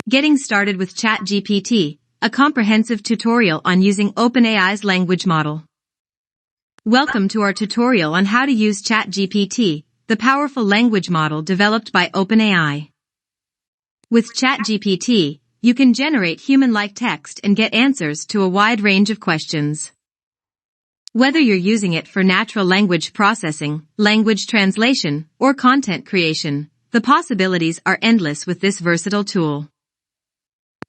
Getting started with ChatGPT, a comprehensive tutorial on using OpenAI's language model. Welcome to our tutorial on how to use ChatGPT, the powerful language model developed by OpenAI. With ChatGPT, you can generate human-like text and get answers to a wide range of questions. Whether you're using it for natural language processing, language translation, or content creation, the possibilities are endless with this versatile tool.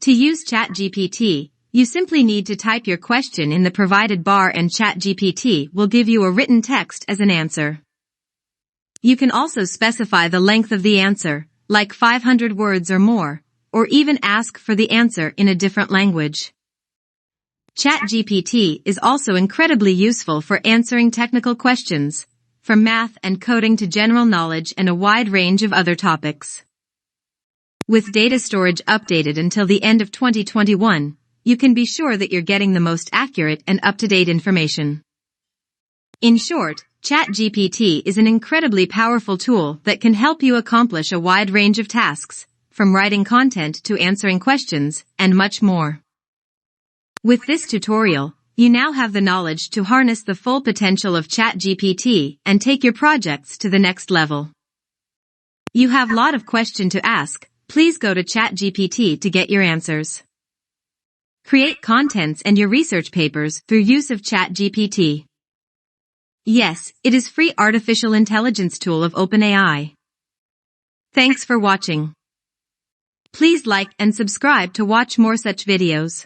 To use ChatGPT, you simply need to type your question in the provided bar and ChatGPT will give you a written text as an answer. You can also specify the length of the answer, like 500 words or more, or even ask for the answer in a different language. ChatGPT is also incredibly useful for answering technical questions, from math and coding to general knowledge and a wide range of other topics. With data storage updated until the end of 2021, you can be sure that you're getting the most accurate and up-to-date information. In short, ChatGPT is an incredibly powerful tool that can help you accomplish a wide range of tasks, from writing content to answering questions, and much more. With this tutorial, you now have the knowledge to harness the full potential of ChatGPT and take your projects to the next level. You have a lot of questions to ask. Please go to ChatGPT to get your answers. Create contents and your research papers through use of ChatGPT. Yes, it is free artificial intelligence tool of OpenAI. Thanks for watching. Please like and subscribe to watch more such videos.